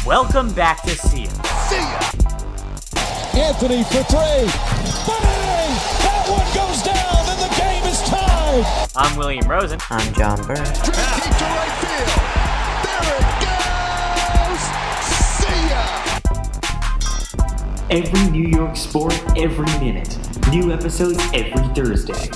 Welcome back to See Ya. See ya! Anthony for three. Bang! That one goes down, and the game is tied. I'm William Rosen. I'm Jon Burr. Deep to right field. There it goes! See ya! Every New York sport, every minute. New episodes every Thursday.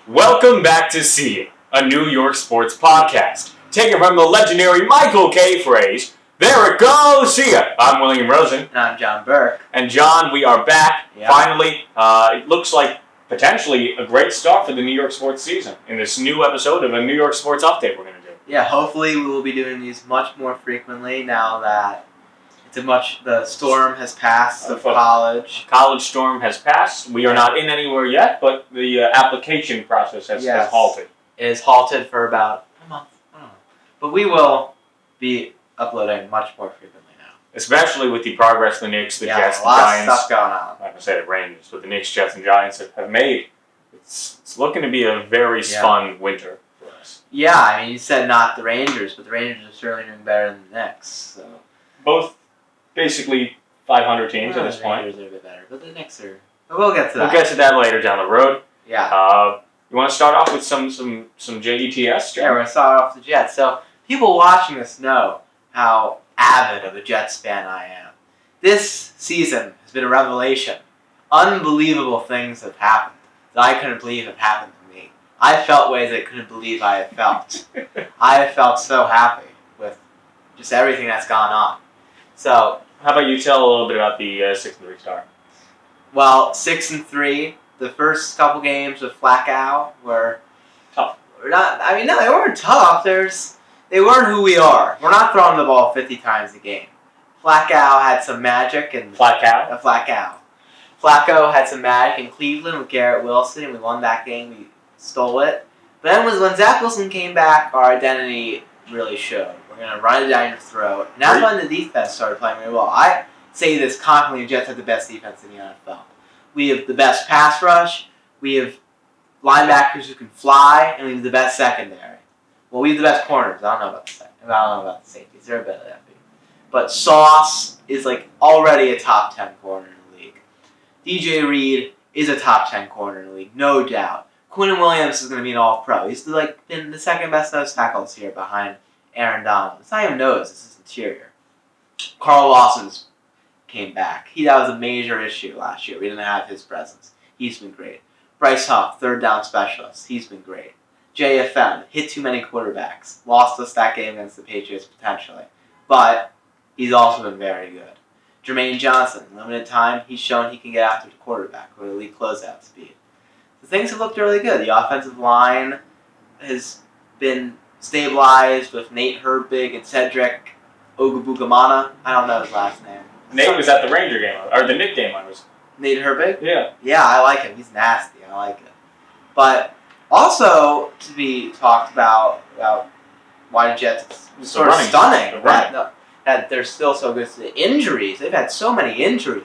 Welcome back to See Ya, a New York sports podcast. Taken from the legendary Michael K. phrase, there it goes, see ya. I'm William Rosen. And I'm Jon Burr. And John, we are back, Yep. finally. It looks like potentially a great start for the New York sports season in this new episode of a New York sports update we're going to do. Yeah, hopefully we will be doing these much more frequently now that the storm has passed of college. College storm has passed. We are not in anywhere yet, but the application process has halted. It is halted for about a month. I don't know. But we will be uploading much more frequently now. Especially with the progress the Knicks, the Jets, the a lot Giants. of stuff going on. Like I said, it Rangers, but the Knicks, Jets, and Giants have made. It's looking to be a very fun winter for us. Yeah, I mean, you said not the Rangers, but the Rangers are certainly doing better than the Knicks. So. Both basically 500 teams at this point. The Rangers are a bit better, but the Knicks are... But we'll get to that. We'll get to that later down the road. Yeah. You want to start off with some JETS? Yeah, we're going to start off the Jets. So, people watching this know how avid of a Jets fan I am. This season has been a revelation. Unbelievable things have happened that I couldn't believe have happened to me. I felt ways I couldn't believe I had felt. I have felt so happy with just everything that's gone on. So, how about you tell a little bit about the 6-3 start? Well, 6-3. The first couple games with Flacco were tough. No, they weren't tough. They weren't who we are. We're not throwing the ball 50 times a game. Flacco had some magic and Flacco had some magic in Cleveland with Garrett Wilson, and we won that game. We stole it. But then when Zach Wilson came back, our identity really showed. We're gonna run it down your throat. And that's when the defense started playing really well. I say this confidently: the Jets have the best defense in the NFL. We have the best pass rush. We have linebackers who can fly, and we have the best secondary. Well, we have the best corners. I don't know about the safeties. They're a bit empty. But Sauce is already a top 10 corner in the league. DJ Reed is a top 10 corner in the league, no doubt. Quinn Williams is going to be an All-Pro. He's been the second best nose tackle this year behind Aaron Donald. It's not even nose. It's his interior. Carl Lawson's came back. That was a major issue last year. We didn't have his presence. He's been great. Bryce Huff, third down specialist. He's been great. JFM, hit too many quarterbacks. Lost us that game against the Patriots potentially. But he's also been very good. Jermaine Johnson, limited time, he's shown he can get after the quarterback with elite closeout speed. So things have looked really good. The offensive line has been stabilized with Nate Herbig and Cedric Ogabugamana. I don't know his last name. Nate was at the Ranger game, or the Nick game I was. Nate Herbig? Yeah. Yeah, I like him. He's nasty. I like it. But also to be talked about why the Jets is sort of stunning that they're still so good. The injuries. They've had so many injuries.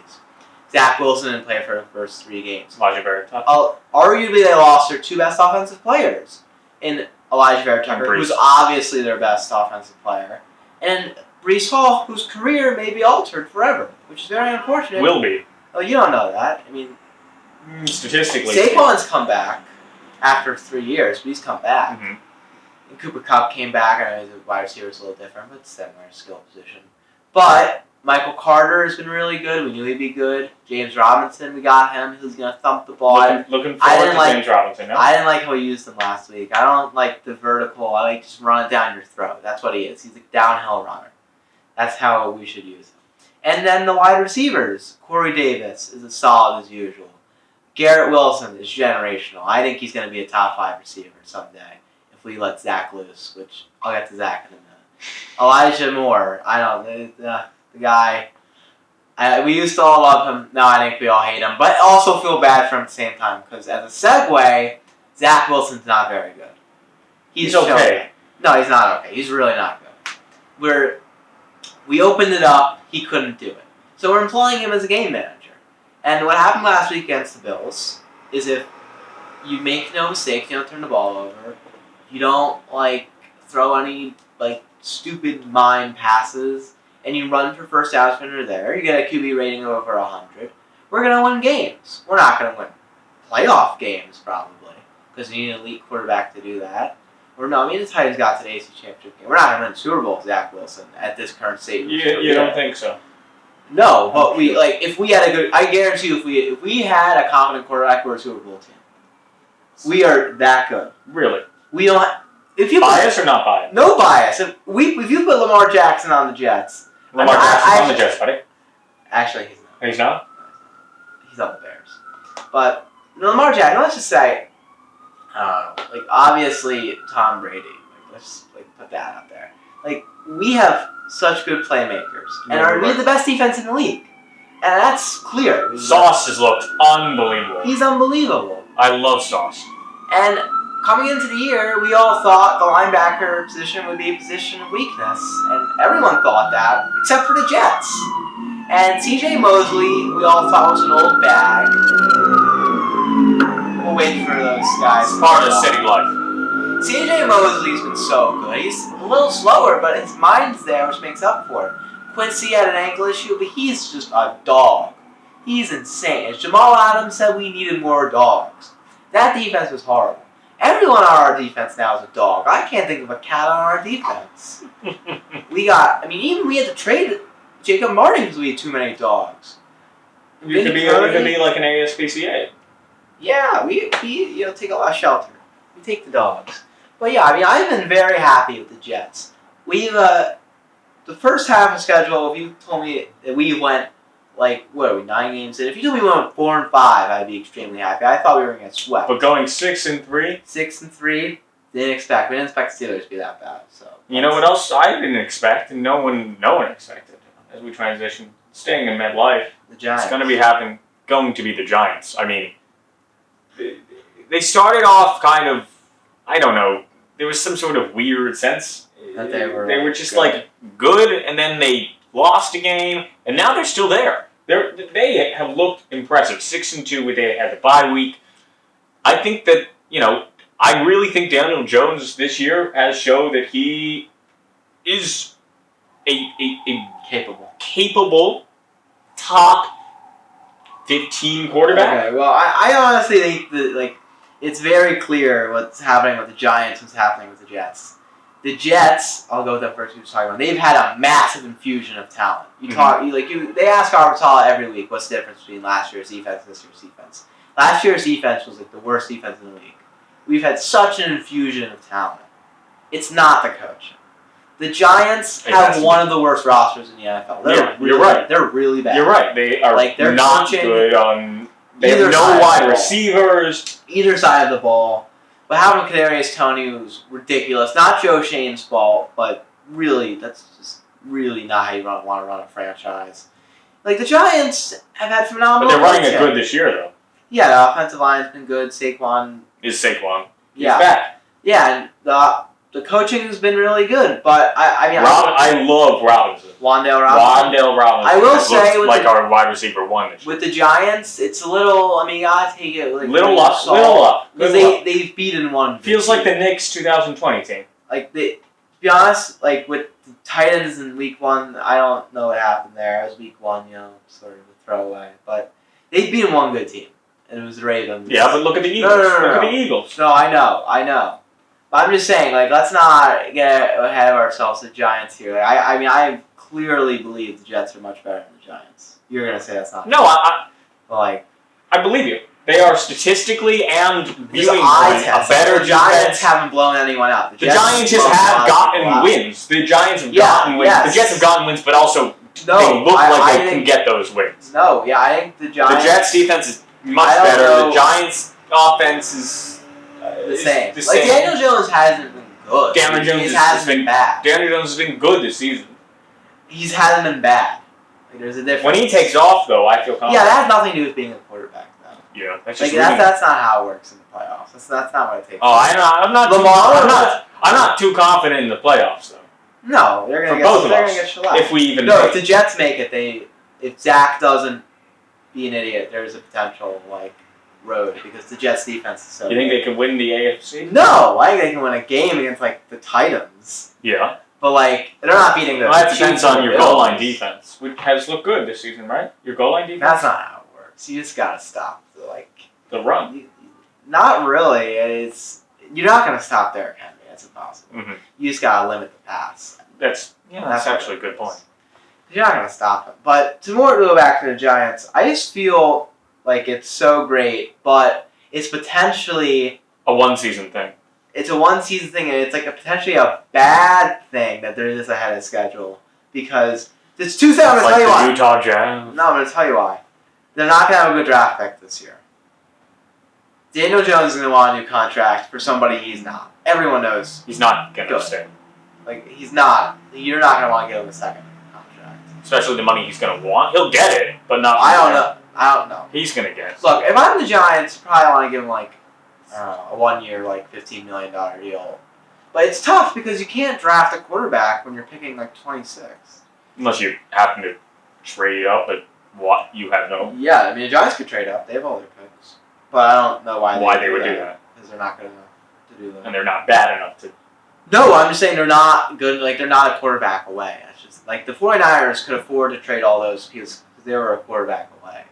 Zach Wilson didn't play for the first 3 games. Elijah Vera Tucker. Arguably, they lost their 2 best offensive players in Elijah Vera Tucker, who's obviously their best offensive player, and Breece Hall, whose career may be altered forever, which is very unfortunate. Will be. Oh, you don't know that. I mean, statistically. Saquon's come back after 3 years, but he's come back. Mm-hmm. And Cooper Kupp came back. I know he's a wide receiver, it's a little different, but similar skill position. But Michael Carter has been really good. We knew he'd be good. James Robinson, we got him. He's going to thump the ball. Looking forward to James Robinson. No? I didn't like how we used him last week. I don't like the vertical. I like just run it down your throat. That's what he is. He's a downhill runner. That's how we should use him. And then the wide receivers. Corey Davis is as solid as usual. Garrett Wilson is generational. I think he's going to be a top 5 receiver someday if we let Zach loose, which I'll get to Zach in a minute. Elijah Moore. I don't know. The guy. We used to all love him. Now I think we all hate him. But also feel bad for him at the same time because as a segue, Zach Wilson's not very good. He's okay. No, he's not okay. He's really not good. We opened it up. He couldn't do it. So we're employing him as a game manager. And what happened last week against the Bills is if you make no mistakes, you don't turn the ball over, you don't throw any like stupid mime passes, and you run for first downs when you're there. You get a QB rating of over 100. We're gonna win games. We're not gonna win playoff games probably because you need an elite quarterback to do that. Or no, I mean the Titans got to the AFC Championship game. We're not gonna win the Super Bowl with Zach Wilson at this current state. You don't think so? No, but we if we had a good. I guarantee you, if we had a competent quarterback, we're a Super Bowl team. We are that good. Really? We don't. If you bias or not bias? No bias. If you put Lamar Jackson on the Jets, Lamar Jackson's on the Jets, buddy. Actually, he's not. He's not. He's on the Bears. But Lamar Jackson, let's just say, I don't know. Like obviously Tom Brady. Like, let's just put that out there. Like we have such good playmakers, and we have the best defense in the league, and that's clear. Sauce has looked unbelievable. He's unbelievable. I love Sauce. And coming into the year, we all thought the linebacker position would be a position of weakness, and everyone thought that, except for the Jets. And C.J. Mosley, we all thought was an old bag. We'll wait for those guys. It's part of city life. C.J. Mosley's been so good. He's a little slower, but his mind's there, which makes up for it. Quincy had an ankle issue, but he's just a dog. He's insane. As Jamal Adams said, we needed more dogs. That defense was horrible. Everyone on our defense now is a dog. I can't think of a cat on our defense. We had to trade Jacob Martin because we had too many dogs. You could be like an ASPCA. Yeah, we take a lot of shelter. We take the dogs. But yeah, I've been very happy with the Jets. We've the first half of schedule. If you told me that we went 9 games in? If you told me we went 4-5, I'd be extremely happy. I thought we were going to get swept. But going 6-3? 6-3, didn't expect. We didn't expect the Steelers to be that bad. So you know what else I didn't expect, and no one expected as we transition, staying in MetLife. The Giants. It's going to be the Giants. I mean, they started off kind of, I don't know. There was some sort of weird sense that they were just good, and then they lost a game, and now they're still there. They have looked impressive. 6-2 they had the bye week. I think that, I really think Daniel Jones this year has shown that he is a capable top 15 quarterback. Okay, well, I honestly think that it's very clear what's happening with the Giants, what's happening with the Jets. The Jets, I'll go with that first. They've had a massive infusion of talent. They ask Arbitala every week what's the difference between last year's defense and this year's defense. Last year's defense was the worst defense in the league. We've had such an infusion of talent. It's not the coaching. The Giants have one of the worst rosters in the NFL. You're right. They're really bad. You're right. They are they're not coaching good on. They have no wide receivers. Either side of the ball. But having Kadarius Toney was ridiculous. Not Joe Shane's fault, but really, that's just really not how you want to run a franchise. The Giants have had phenomenal. But they're running it good this year, though. Yeah, the offensive line's been good. Saquon. He's back. Yeah, and the coaching has been really good. But I love Robinson. Wandale Robinson. I will say, our wide receiver one this year. With the Giants, it's a little. You gotta take it little luck. Because they've beaten one. Feels like the Knicks 2020 team. To be honest, with the Titans in week 1, I don't know what happened there. It was week 1, sort of a throwaway. But they beat one good team, and it was the Ravens. Yeah, but look at the Eagles. No. Look at the Eagles. No, I know. But I'm just saying, let's not get ahead of ourselves. The Giants here. I clearly believe the Jets are much better than the Giants. You're gonna say that's not. No, I believe you. They are statistically and viewing a better. The Giants defense. haven't blown anyone out. The Giants just have gotten wins. The Giants have gotten wins. Yes. The Jets have gotten wins, but also they look like they can get those wins. No, yeah, I think the Giants. The Jets' defense is much better. The Giants' offense is the same. Daniel Jones hasn't been good. Daniel Jones has been bad. Daniel Jones has been good this season. He hasn't been bad. There's a difference. When he takes off, though, I feel confident. Yeah, that has nothing to do with being a quarterback. Yeah, that's just that's not how it works in the playoffs. That's not what it takes. Oh, I'm not too confident in the playoffs though. No, they're gonna get shellacked. If we even if the Jets make it, if Zach doesn't be an idiot, there's a potential road because the Jets defense is so. You think they could win the AFC? No, I think they can win a game against the Titans. Yeah, But like, they're not beating the. Well, that depends on your goal line Bills. defense, which has looked good this season, right? Your goal line defense. That's not how it works. You just gotta stop the run. Not really. You're not gonna stop Derrick Henry. That's impossible. Mm-hmm. You just gotta limit the pass. That's That's actually a good point. You're not gonna stop him. But to go back to the Giants, I just feel like it's so great, but it's potentially A one-season thing. it's a one-season thing, and it's like potentially a bad thing that they're this ahead of schedule because it's 2 seconds. I'm gonna Like tell you the why. Utah Jazz. No, I'm gonna tell you why. They're not gonna have a good draft pick this year. Daniel Jones is gonna want a new contract for somebody he's not. Everyone knows. He's not gonna Good. stay. Like he's not. You're not gonna want to give him a second contract. Especially the money he's gonna want. He'll get it, but not. I don't know. He's gonna get it. Look, if I'm the Giants, probably want to give him like a 1 year, like $15 million deal. But it's tough because you can't draft a quarterback when you're picking like 26. Unless you happen to trade up, but what you have no. Yeah, I mean the Giants could trade up. They have all their picks, but I don't know why They would do that. because they're not gonna do that. And they're not bad enough to. No, I'm just saying they're not good. Like they're not a quarterback away. That's just like the 49ers could afford to trade all those because they were a quarterback away.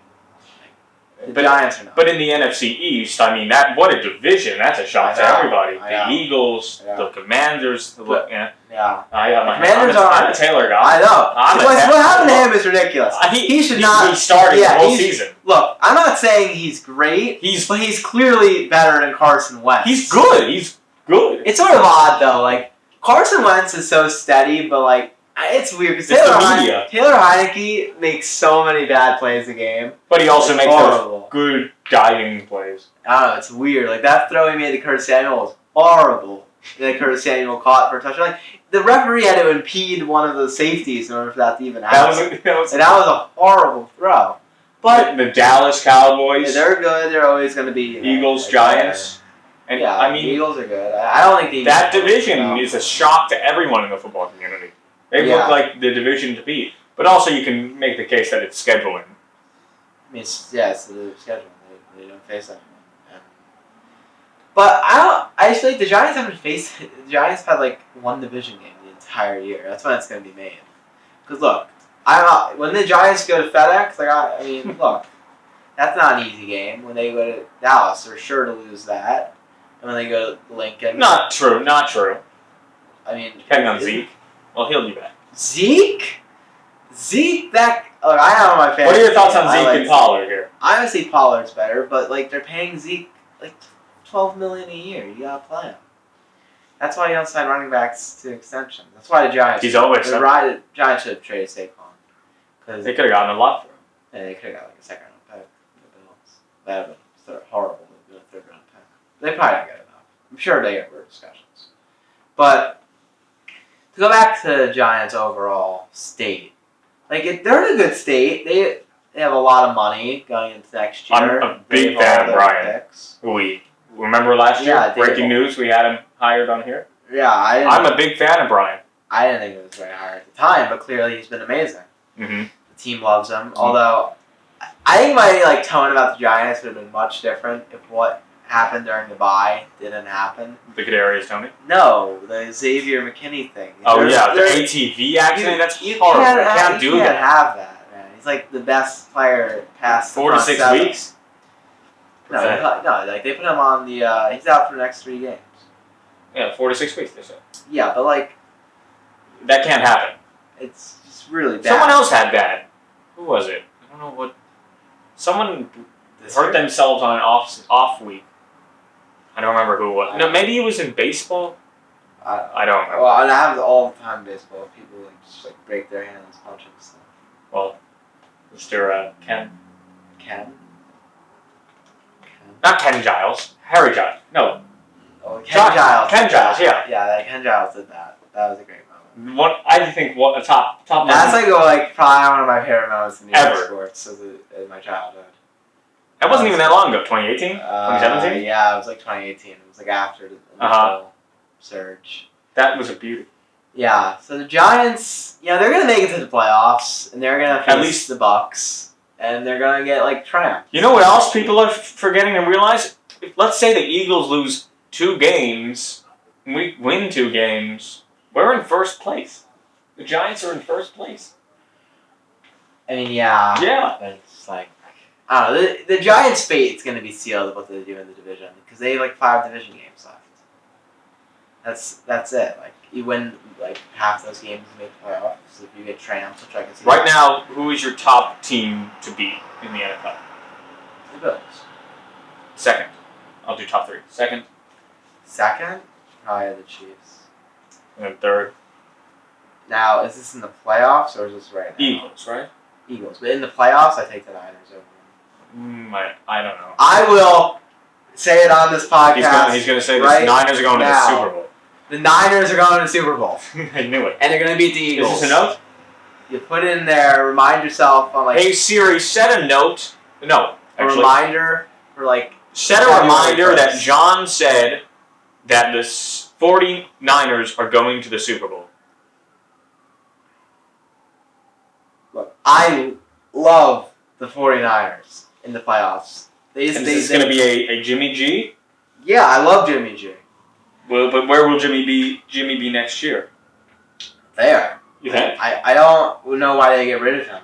The Giants are not. But in the NFC East, I mean, what a division! That's a shock to I know, everybody. I The know. Eagles, Yeah. the Commanders. Yeah. I'm a Taylor guy. I know. What happened to him is ridiculous. He should not. He started the whole season. Look, I'm not saying he's great. But he's clearly better than Carson Wentz. He's good. He's good. It's sort of odd though. Like Carson Wentz is so steady, but like it's weird because It's the media. Taylor Heineke makes so many bad plays a game. But he also makes horrible. those good diving plays. I don't know. It's weird. Like that throw he made to Curtis Samuel was horrible. That Curtis Samuel caught for a touchdown. Like the referee had to impede one of the safeties in order for that to even happen. That was And that was a horrible throw. But the Dallas Cowboys, they're good. They're always going to be Eagles, like, Giants. And yeah, I the mean, Eagles are good. I don't think the Eagles that division no. is a shock to everyone in the football community. They Yeah. look like the division to beat. But also you can make the case that it's scheduling. I mean, it's the schedule. They don't face that. Yeah. But I just feel like the Giants haven't faced. The Giants had like one division game the entire year. That's when it's going to be made. Because look, when the Giants go to FedEx, like I mean, look, that's not an easy game. When they go to Dallas, they're sure to lose that. And when they go to Lincoln, Not true. I mean, Depending on Zeke. Well, he'll be back. Zeke, that. Look, I have my fantasy. What are your thoughts on team. I Zeke like and Pollard here? Honestly, Pollard's better, but like they're paying Zeke like $12 million a year. You gotta play him. That's why you don't sign running backs to extension. That's why the Giants. He's always the Giants should have traded Saquon because They could have gotten a lot for him. they could have got like a second round pick. The Bills. They're horrible. They're a third round pick. They probably don't get enough. I'm sure they were discussions, but to go back to the Giants' overall state, like they're in a good state. They have a lot of money going into next year. I'm a big They have fan all of their Brian. picks. Who we remember last year? Yeah, Breaking news, we had him hired on here. Yeah, I'm a big fan of Brian. I didn't think it was very high at the time, but clearly he's been amazing. Mm-hmm. The team loves him. Although, I think my tone about the Giants would have been much different if what happened during the bye didn't happen. The Kadarius Tony. No, the Xavier McKinney thing. Oh yeah, the There's- ATV accident. That's you horrible. Can't, You can't do you can't that. have that, man. He's like the best player past 4 to the front 6 seven. weeks. No, like they put him on the. He's out for the next 3 games. Yeah, 4 to 6 weeks. They said Yeah, but like that can't happen. it's just really bad. Someone else had that. Who was it? I don't know what. Someone This hurt year? themselves on an off week. I don't remember who it was. No, maybe it was in baseball. I don't remember. Well, it happens all the time in baseball. People just break their hands punching stuff. Well, Mr. Ken. Ken? Not Ken Giles. Harry Giles. No. Oh, Ken Josh- Giles. Ken did Giles, that. Yeah, Ken Giles did that. That was a great moment. I think a top. That's probably one of my favorite moments in the Ever. sports in my childhood. That wasn't even that long ago. 2018? 2017? Yeah, it was like 2018. It was after the initial Uh-huh. surge. That was a beauty. Yeah, so the Giants, they're going to make it to the playoffs, and they're going to face least- the Bucks, and they're going to get tramped. You know what else people are forgetting to realize? Let's say the Eagles lose 2 games, we win 2 games. We're in first place. The Giants are in first place. I mean, yeah. Yeah. But it's like, I don't know. The Giants' fate is going to be sealed with what they do in the division because they have 5 division games left. That's it. You win half those games and make the playoffs. If you get tramps, which I can see. Right now, who is your top team to beat in the NFL? The Bills. Second. I'll do top 3. Second. Second, probably the Chiefs. And then third. Now, is this in the playoffs or is this right now? Eagles, right? Eagles. But in the playoffs, I take the Niners over them. I don't know. I will say it on this podcast. He's going to say the right Niners are going to the now. Super Bowl. The Niners are going to the Super Bowl. I knew it. And they're going to beat the Eagles. Is this a note? You put in there, remind yourself on Hey Siri, set a note. No, a actually. reminder for Set a reminder that John said that the 49ers are going to the Super Bowl. Look, I love the 49ers in the playoffs. Is this going to be a Jimmy G? Yeah, I love Jimmy G. Well, but where will Jimmy be next year? There. You think? I don't know why they get rid of him.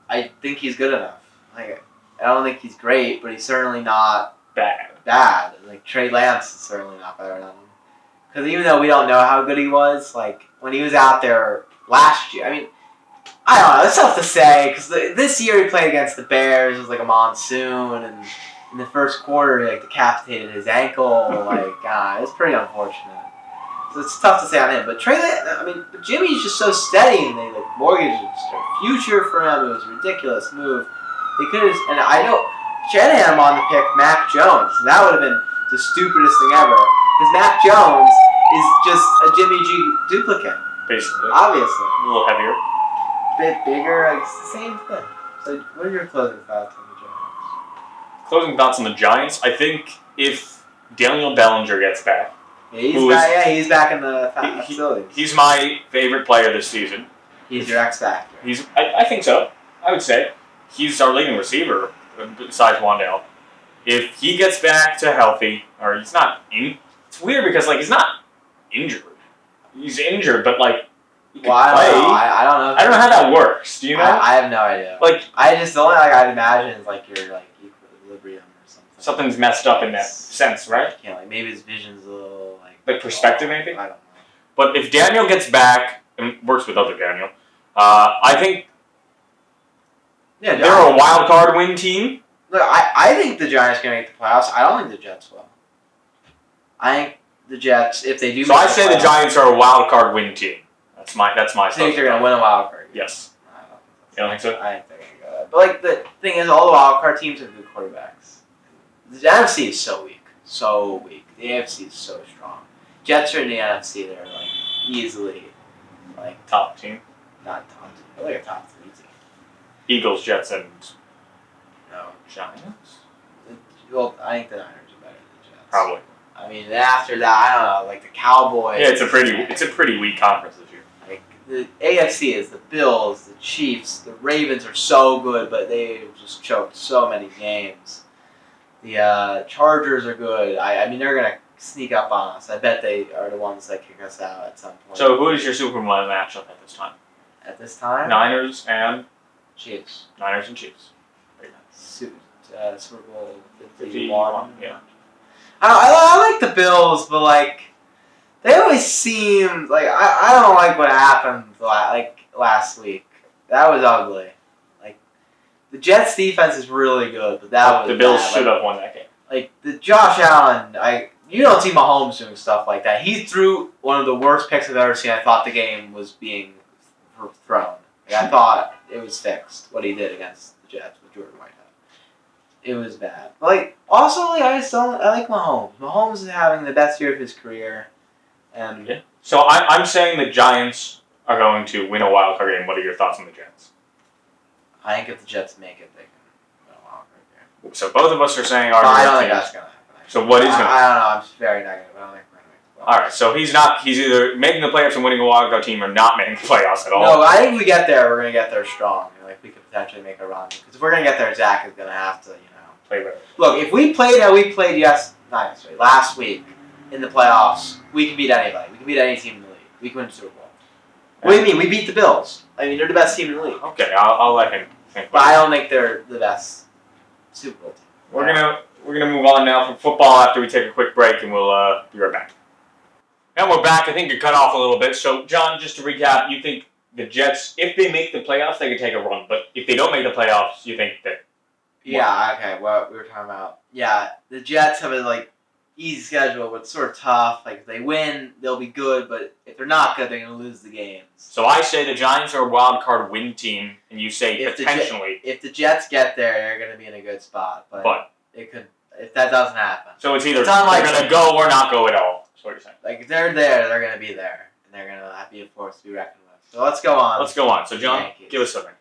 I think he's good enough. I don't think he's great, but he's certainly not Bad. Trey Lance is certainly not better than him. Because even though we don't know how good he was, when he was out there last year, I mean, I don't know. It's tough to say because this year he played against the Bears. It was a monsoon, and in the first quarter, he decapitated his ankle. It's pretty unfortunate. So it's tough to say on him. But but Jimmy's just so steady, and they mortgaged a future for him. It was a ridiculous move. They could have, and I know Shanahan wanted to pick Mac Jones. And that would have been the stupidest thing ever. Because Mac Jones is just a Jimmy G duplicate. Basically. Obviously. A little heavier. Bit bigger, it's the same thing. So, what are your closing thoughts on the Giants? Closing thoughts on the Giants. I think if Daniel Bellinger gets back, He's back in the facilities. He's my favorite player this season. He's your X factor. I think so. I would say he's our leading receiver besides Wandale. If he gets back to healthy, or he's not, it's weird because he's not injured. He's injured, but he can play. I don't know. I don't know how that works. Do you know? I have no idea. I just the only I'd imagine is your equilibrium or something. Something's messed up in that sense, right? Maybe his vision's a little perspective, maybe. I don't know. But if Daniel gets back and works with other Daniel, I think they're a wild card win team. Look, I think the Giants are going to make the playoffs. I don't think the Jets will. I think the Jets, if they do. So I say the Giants are a wild card win team. That's my. I think they're going to win a wild card. Yes. I don't think you don't think so? I think they're going to go. But the thing is, all the wild card teams have good quarterbacks. The NFC is so weak, so weak. The AFC is so strong. Jets are in the NFC. They're easily top team. Not top team. They're a top 3 team. Eagles, Jets, and Giants. Well, I think the Niners are better than the Jets. Probably. I mean, after that, I don't know, the Cowboys. Yeah, it's a pretty weak conference this year. The AFC is the Bills, the Chiefs, the Ravens are so good, but they've just choked so many games. The Chargers are good. I mean, they're gonna sneak up on us. I bet they are the ones that kick us out at some point. So, who is your Super Bowl matchup at this time? At this time, Niners and Chiefs. Niners and Chiefs. Super Bowl 51. Yeah. I like the Bills, but they always seem I don't like what happened last week. That was ugly. The Jets defense is really good, but the Bills should have won that game. The Josh Allen, you don't see Mahomes doing stuff like that. He threw one of the worst picks I've ever seen. I thought the game was being thrown. I thought it was fixed what he did against the Jets with Jordan Whitehead. It was bad. But also I like Mahomes. Mahomes is having the best year of his career. And yeah. So I'm saying the Giants are going to win a wild card game. What are your thoughts on the Jets? I think if the Jets make it, they can win a wild card game. So both of us are saying I don't think that's going to happen. So what is going to happen? I don't know. I'm just very negative. I don't think we're going to make the playoffs. All right. So he's either making the playoffs and winning a wild card team or not making the playoffs at all. No, I think if we get there, we're going to get there strong. We could potentially make a run. Because if we're going to get there, Zach is going to have to, play better. Look, if we played how we played last week in the playoffs, we can beat anybody. We can beat any team in the league. We can win the Super Bowl. What do you mean? We beat the Bills. I mean, they're the best team in the league. Okay, I'll let him think. But I don't think they're the best Super Bowl team. We're gonna move on now from football after we take a quick break, and we'll be right back. And we're back. I think you cut off a little bit. So, John, just to recap, you think the Jets, if they make the playoffs, they can take a run. But if they don't make the playoffs, you think that... Yeah, okay, what we were talking about. Yeah, the Jets have a, easy schedule, but it's sort of tough. If they win, they'll be good, but if they're not good, they're going to lose the games. So I say the Giants are a wild card win team, and you say If potentially... if the Jets get there, they're going to be in a good spot. But it could, if that doesn't happen. So it's either they're going to go or not go at all. That's what you're saying. If they're there, they're going to be there. And they're going to be a force to be reckoned with. So let's go on. So, John, give us something.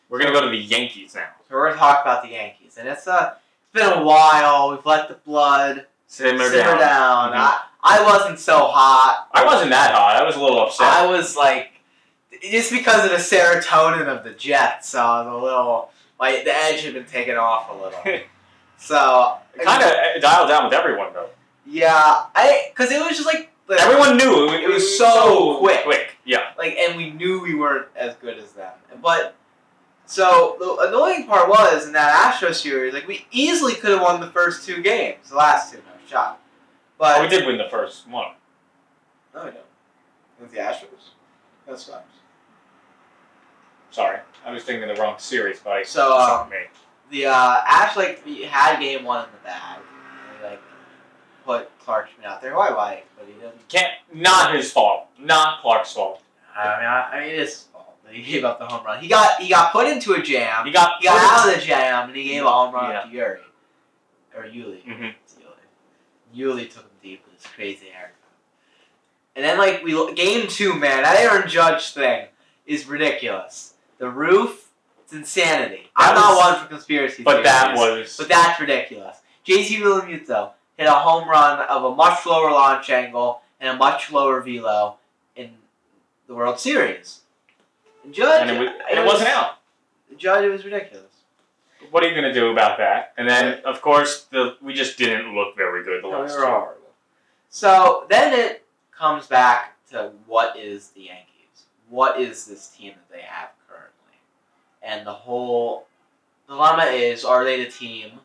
We're going to go to the Yankees now. So we're going to talk about the Yankees. And it's been a while. We've let the blood simmer down. Mm-hmm. I wasn't so hot. I wasn't that hot. I was a little upset. I was just because of the serotonin of the Jets, so I was a little, the edge had been taken off a little. So it kind of dialed down with everyone, though. Yeah, because it was just everyone knew it was so quick. Yeah. And we knew we weren't as good as them. But so the annoying part was in that Astros series, we easily could have won the first two games, the last two, no shot. But we did win the first one. No, we don't. With the Astros, that's fine. Sorry, I was thinking the wrong series, but the Astros we had game one in the bag. And put Clark Schmidt out there, who I like, but he didn't. Not his fault. Not Clark's fault. I mean, it is his fault. He gave up the home run. He got put into a jam. He got out of the jam, and he gave a home run to Yuli. Mm-hmm. Yuli took him deep with his crazy haircut. And then game two, man, that Aaron Judge thing is ridiculous. The roof, it's insanity. I'm not one for conspiracy theories. But that's ridiculous. JT Realmuto hit a home run of a much lower launch angle and a much lower velo in the World Series. And Judge, and it wasn't out. Judge, it was ridiculous. What are you going to do about that? And then, of course, we just didn't look very good the last two. We were horrible. So then it comes back to what is the Yankees? What is this team that they have currently? And the whole dilemma is, are they the team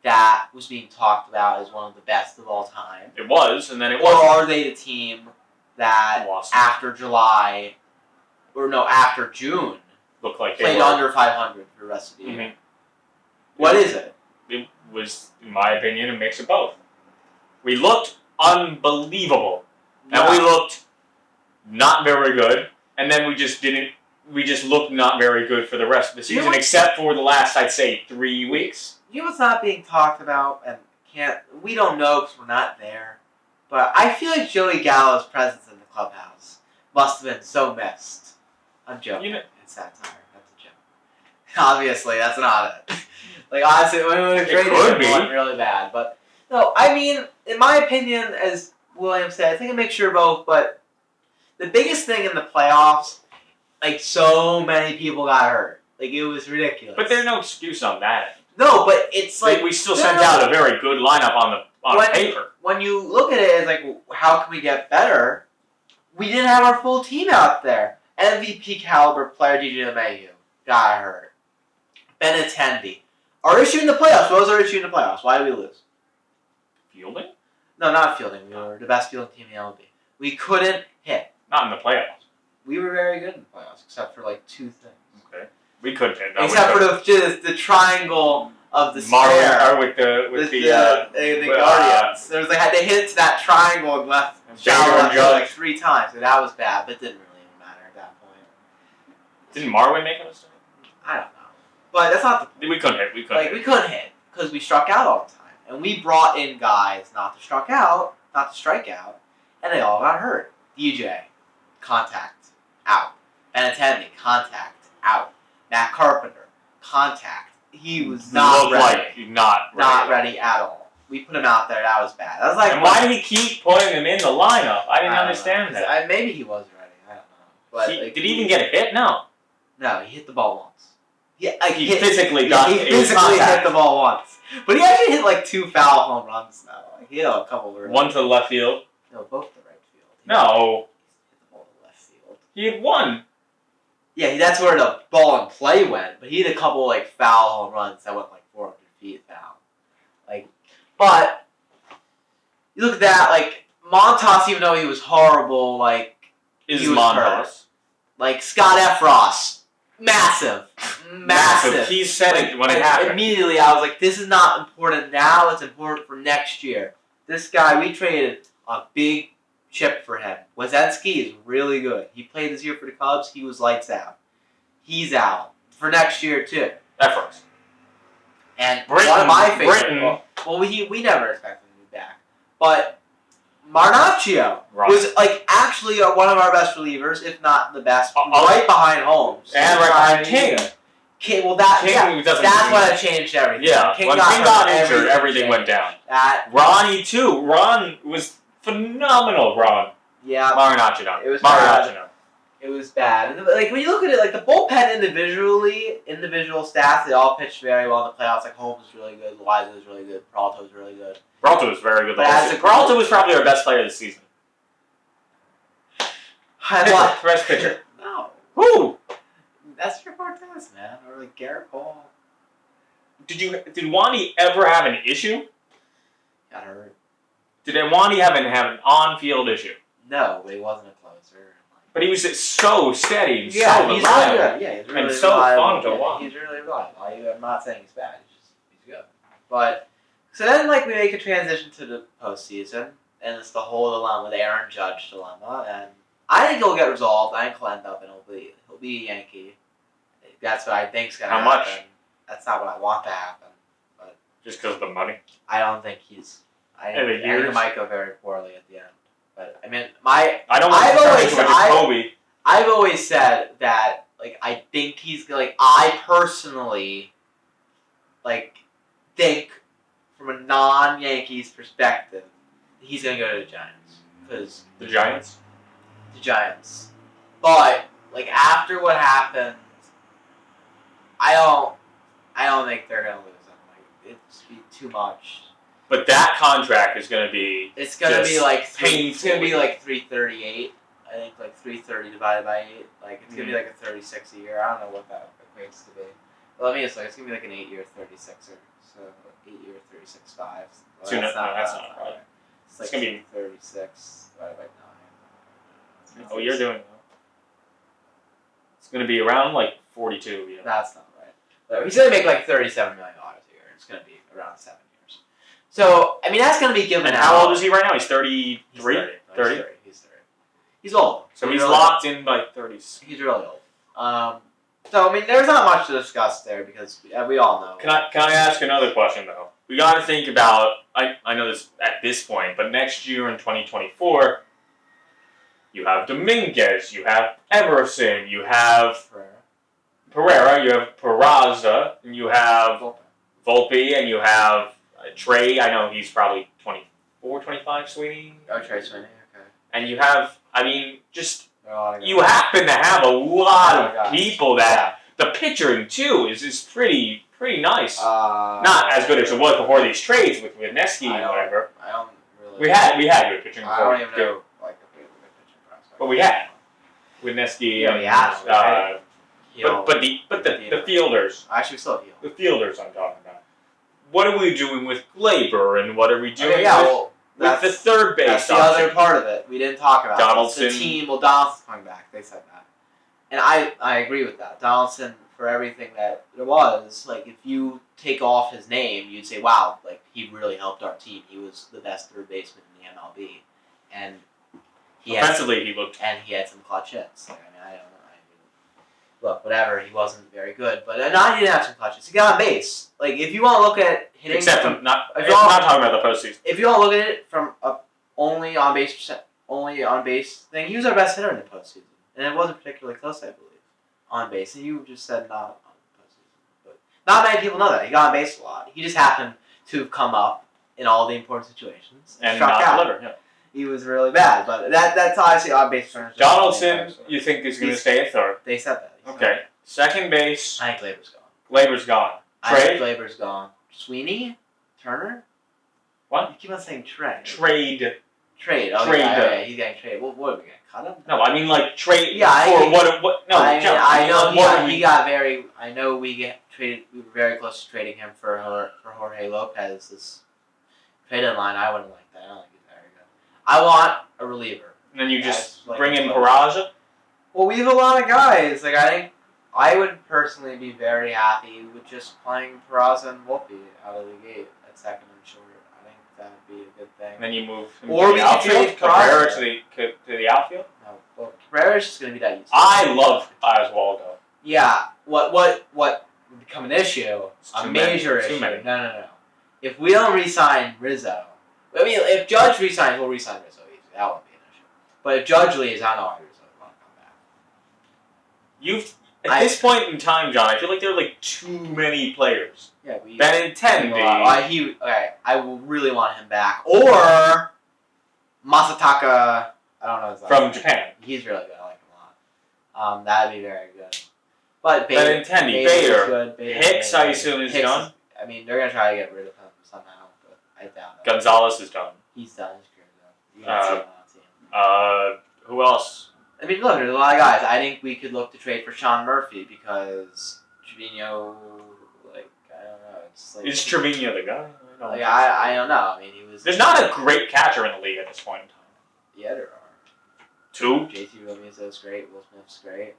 that was being talked about as one of the best of all time? It was, and then it wasn't. Or are they the team that after June looked like played under 500 for the rest of the year? What is it? It was, in my opinion, a mix of both. We looked unbelievable, and we looked not very good, and then we just looked not very good for the rest of the season, except for the last, I'd say, 3 weeks. You know what's not being talked about, and we don't know because we're not there, but I feel like Joey Gallo's presence in the clubhouse must have been so missed. I'm joking. It's satire. That's a joke. Obviously, that's not it. Honestly, when we traded him, it went really bad. But, no, I mean, in my opinion, as William said, I think a mixture of both, but the biggest thing in the playoffs, so many people got hurt. It was ridiculous. But there's no excuse on that. No, but it's we still sent out a very good lineup on paper. When you look at it as how can we get better? We didn't have our full team out there. MVP caliber player DJ LeMahieu got hurt. Benintendi. Our issue in the playoffs. What was our issue in the playoffs? Why did we lose? Fielding? No, not fielding. We were the best fielding team in the MLB. We couldn't hit. Not in the playoffs. We were very good in the playoffs, except for two things. Okay. We couldn't hit. Except for the triangle of the spare. With the Guardians. There was they hit it to that triangle and left Judge 3 times. So that was bad, but it didn't really even matter at that point. Didn't Marwin make a mistake? I don't know. But that's not we couldn't hit. We couldn't hit because we struck out all the time. And we brought in guys not to strike out, and they all got hurt. DJ, contact, out. Benintendi, contact, out. Matt Carpenter, contact. He was not ready. Not ready at all. We put him out there. That was bad. That was and why did he keep putting him in the lineup? I didn't understand that. Maybe he was ready. I don't know. But did he even get a hit? No. No, he hit the ball once. He physically hit the ball once. But he actually hit 2 foul home runs though. He hit a couple of one to the left field. No, both to the right field. No. He hit the ball to He had one. Yeah, that's where the ball and play went. But he had a couple like foul home runs that went like 400 feet foul. But you look at that, like Montas, even though he was horrible, like Is he was Montas. hurt. Like Scott Efros, massive. He said it when it happened. Immediately, I was like, this is not important now. It's important for next year. This guy, we traded a big chip for him. Wazensky is really good. He played this year for the Cubs. He was lights out. He's out for next year too. Efforts. And Britain, one of my favorites. Britain. Well, we never expected him to be back, but Marnacchio Right. was like actually one of our best relievers, if not the best, right behind Holmes And right behind King. King, well, that's what changed everything. Yeah, when King got injured, everything changed. went down. Ronnie too. Ron was phenomenal. Ron. Yeah. Marinaccio. It was bad. It was bad. And like when you look at it, like the bullpen individual stats, they all pitched very well in the playoffs. Like Holmes was really good, Loaiza was really good, Peralta was really good. Peralta was very good. But Peralta was probably our best player this season. Best pitcher. No. Who? That's your Cortez, man, or like Garrett Cole. Did Wandy ever have an issue? Got hurt. Did Wandy have an on-field issue? No, but he wasn't a closer. But he was so steady and He's so reliable. really good. Yeah, he's really and so fun to watch. He's really reliable. I'm not saying he's bad. He's good. But so then, like, we make a transition to the postseason, and it's the whole dilemma, the Aaron Judge dilemma, and I think it'll get resolved. I think he'll end up and he'll be a Yankee. That's what I think's gonna happen. How much? That's not what I want to happen. But just because of the money. I don't think he's. I think it might go very poorly at the end. But I mean, I've always said that, like, I think he's like, I personally, like, think from a non-Yankees perspective, he's gonna go to the Giants because the Giants. The Giants, but like after what happened, I don't think they're gonna lose him. Like, it's be too much. But that contract is going to be. It's going to be like painful. It's going to be like 338. I think like 330 divided by 8. Like it's going to be like a 36 a year. I don't know what that equates to be. But let me just like it's going to be like an 8-year 36er. So 8-year 36.5. Well, that's not right. It's like going to be 36 divided by 9. Oh, you're doing. It's going to be around like 42. Yeah. That's not right. But he's going to make like $37 million a year. It's going to be around 7 years. So, I mean, that's going to be given And out. how old is he right now? He's 33? He's 30. He's old. So he's locked in by 30s. He's really old. So, I mean, there's not much to discuss there because we all know. Can I ask another question, though? We got to think about, I know this at this point, but next year in 2024, you have Dominguez, you have Everson, you have Pereira, you have Peraza, and you have Volpe, and you have Trey. I know he's probably 24, 25, Sweeney. Oh, Trey Sweeney, okay. And you have, I mean, just, you happen to have a lot of people that, the pitching too is pretty nice. Not as good as it was before these trades with Nesky and whatever. I don't really. We had good pitching before. I don't even know like a good pitching prospect. But we had with Nesky. Yeah, we had. But the fielders. Actually, we still have the fielders I'm talking about. What are we doing with Glaber and what are we doing with the third base? That's the other part of it. We didn't talk about Donaldson. The team. Well, Donaldson's coming back. They said that, and I agree with that. Donaldson, for everything that there was, like if you take off his name, you'd say, wow, like he really helped our team. He was the best third baseman in the MLB, and offensively he looked, and he had some clutch hits. Like, I mean, I don't know. Look, whatever, he wasn't very good, but not he didn't have some clutches. He got on base. Like if you want to look at hitting, except from not talking about the postseason. If you want to look at it from a only on base thing, he was our best hitter in the postseason, and it wasn't particularly close, I believe, on base. And you just said not on the postseason, but not many people know that he got on base a lot. He just happened to come up in all the important situations and struck not out. deliver. Yeah. He was really bad, but that's obviously on base. Donaldson, you think is going to stay at third? They said that. Okay. Second base. I think Glaber's gone. Glaber's gone. I think Glaber's gone. Sweeney? Turner? What? You keep on saying Trey. Trade. Oh, Trade. yeah, he's getting traded. What are we getting? cut him? No, I mean like trade Yeah, for what? No, I John, know what he got very. I know we get traded. We were very close to trading him for Jorge Lopez. This trade deadline, I wouldn't like that. I don't think he's very good. I want a reliever. And then you just Like, bring in Peraza. Well, we have a lot of guys. Like I think I would personally be very happy with just playing Peraza and Volpe out of the gate at second and short. I think that would be a good thing. And then you move him Or to we the could outfield. trade Cabrera Peraza. to the outfield. No, well, Cabrera's just going to be that useful. I love Oswaldo. Yeah. What would become an issue? It's A too major many. issue. Too many. No. If we don't re-sign Rizzo, I mean, if Judge resigns, we'll re-sign Rizzo easy. That won't be an issue. But if Judge leaves, I don't know why Rizzo would want to come back. At this point in time, John, I feel like there are like too many players. Yeah, we. Benintendi. I will really want him back. Or Masataka. I don't know his last From name. Japan. He's really good. I like him a lot. That'd be very good. But Benintendi, Bader. Hicks, I assume, is done. I mean, they're gonna try to get rid of him somehow, but I doubt it. Gonzalez is done. He's done his career though. You can see him on the team. Who else? I mean, look, there's a lot of guys. I think we could look to trade for Sean Murphy because Trevino, like, I don't know. It's like Is Trevino the guy? I don't know. I mean, he was. There's not a great catcher in the league at this point in time. Yeah, there are. Two? JT Williams is great. Will Smith's great.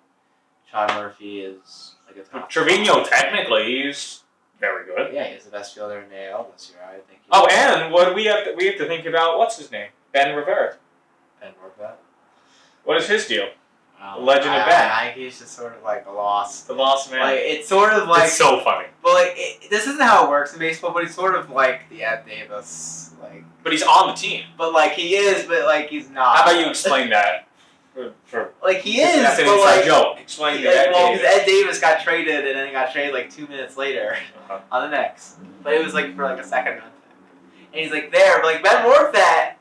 Sean Murphy is like a top. Trevino, technically, he's very good. Yeah, he's the best fielder in the AL this year. I think. Oh, and what we have to think about, what's his name? Ben Rivera. Ben Rivera. What is his deal? Legend of Ben. I think he's just sort of like a lost. The lost man. Like it's sort of like. It's so funny. But like this isn't how it works in baseball. But he's sort of like the Ed Davis, like. But he's on the team. But like he is, but like he's not. How about you explain that? For like he is, that's an but inside like joke. Explain because that. Ed Davis got traded and then he got traded like 2 minutes later on the Knicks. But it was like for like a second round pick. And he's like there, but like Ben Rorfat,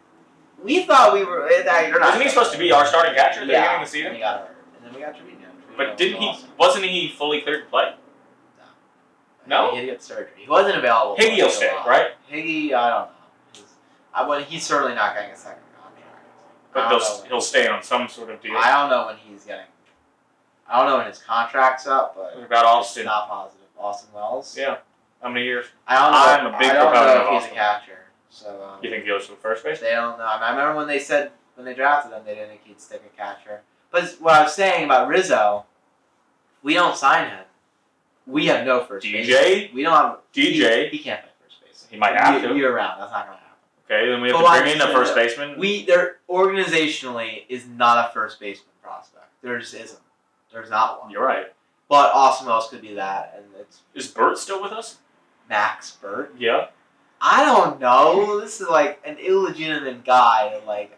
we thought we were. Wasn't he supposed to be our starting catcher at the beginning of the And season? he got hurt, and then we got Trevino. But didn't he? Wasn't he fully cleared to play? No? He had to get surgery. He wasn't available. Higgy will stay, right? Higgy, I don't know. He's certainly not getting a second contract. But he'll stay on some sort of deal. I don't know when he's getting. I don't know when his contract's up, but What about Austin? It's not positive. Austin Wells. Yeah. How many years? I don't know. I'm a big I don't proponent know of if he's Austin. a catcher. So. You think he goes to the first base? They don't know. I remember when they said when they drafted him, they didn't think he'd stick a catcher. But what I was saying about Rizzo, we don't sign him. We have no first base. DJ? We don't have DJ? He can't play first base. He might have to. Year round. That's not gonna happen. Okay, then we have But to bring in a first baseman. There organizationally is not a first baseman prospect. There just isn't. There's not one. You're right. But Austin Wells could be that, and it's Is Bert still with us? Max Burt. Yeah. I don't know. This is like an illegitimate guy. That, like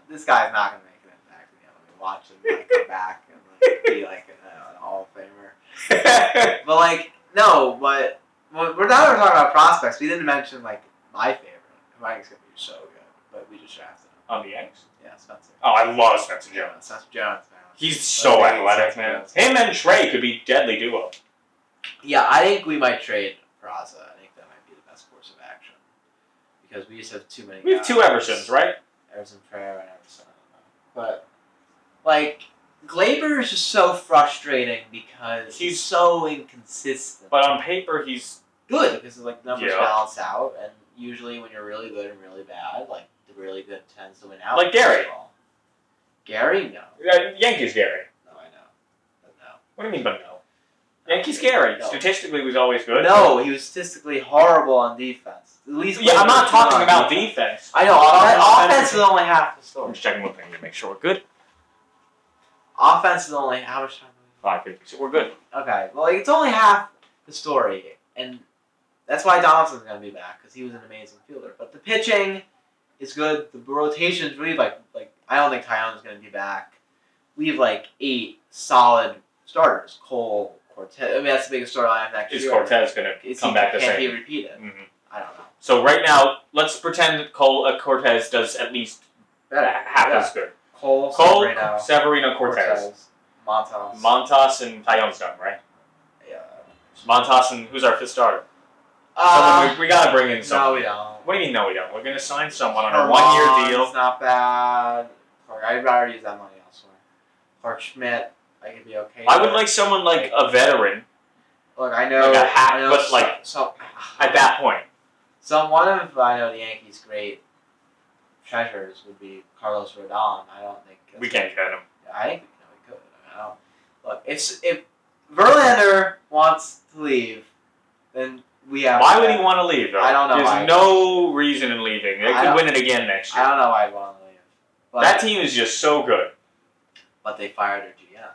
this guy's not gonna make an impact. Watch him like, come back and like, be like an Hall of Famer. But like no, but we're talking about prospects. We didn't mention like my favorite. Mike's gonna be so good, but we just drafted him. On the Yanks. Yeah, Spencer. Oh, I love Spencer Jones. Spencer Jones, man. He's so athletic, man. Him and Trey could be deadly duo. Yeah, I think we might trade Peraza. I think that might be the best course of action because we just have too many. We have two Eversons, right? Everson Frere and Everson. But like Glaber is just so frustrating because he's so inconsistent. But on paper, he's good because like numbers Yeah. balance out, and usually when you're really good and really bad, like the really good tends to win out. Like Gary. Gary, no. Yankees Gary. No, I know. But no. What do you mean, but no? Yankees Gary. No. Statistically, was always good. No, he was statistically horrible on defense. At least Yeah, I'm not talking on about defense. I know. Offense is only half the I'm story. just checking one thing to make sure we're good. Offense is only how much time? 5:50. So we're good. Okay, well, it's only half the story, and that's why Donaldson's going to be back because he was an amazing fielder. But the pitching is good. The rotation's really like I don't think Tyone's going to be back. We have like 8 solid starters. Cole, Cortez. I mean, that's the biggest storyline next year. Is Cortez going to come back the Can he same? repeat it? Mm-hmm. I don't know. So right now, let's pretend that Cortez does at least half as good. Cole, Severino, Cortez. Montas. Montas and Tyone's done, right? Yeah. Montas and who's our 5th starter? Someone we gotta bring in someone. No, we don't. What do you mean, no, we don't? We're gonna sign someone on a 1-year deal. It's not bad. Like, I'd rather use that money elsewhere. Clark Schmidt, I could be okay. I would like someone like a veteran. Look, I know. Like a hack, I know but like at that point. One of the Yankees' great treasures would be Carlos Rodon. I don't think We can't cut him. I think we could. I don't. Look, if Verlander wants to leave, then we have. Why would he want to leave, though? I don't know. There's no reason in leaving. They could win it again next year. I don't know why I'd want to leave. But, that team is just so good. But they fired their GM.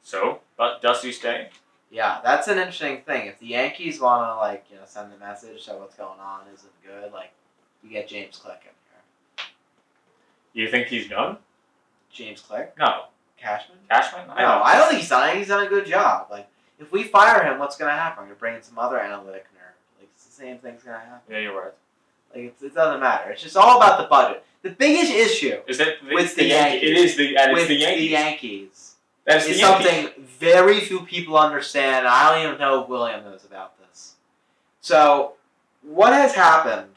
So, but Dusty's staying? Yeah, that's an interesting thing. If the Yankees want to send the message that what's going on isn't good, you get James Click in here. You think he's done? James Click? No. Cashman? Cashman? No, I don't think he's done. I think he's done a good job. If we fire him, what's going to happen? We're going to bring in some other analytic nerd. It's the same thing's going to happen. Yeah, you're right. It doesn't matter. It's just all about the budget. The biggest issue is that with the Yankees. It is the Yankees. The Yankees. That's it's something very few people understand. I don't even know if William knows about this. So, what has happened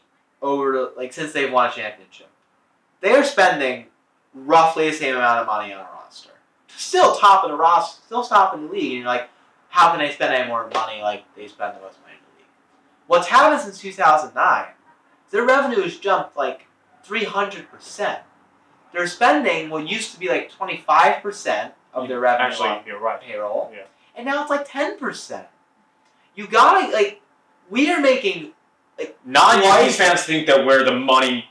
since they've won a championship? They are spending roughly the same amount of money on a roster. Still top of the roster, still top in the league. And you're like, how can they spend any more money like they spend the most money in the league? What's happened since 2009? Their revenue has jumped 300%. They're spending what used to be 25% of their revenue on you're right. payroll, yeah. And now it's 10%. You gotta we are making non-Yankees fans think that we're the money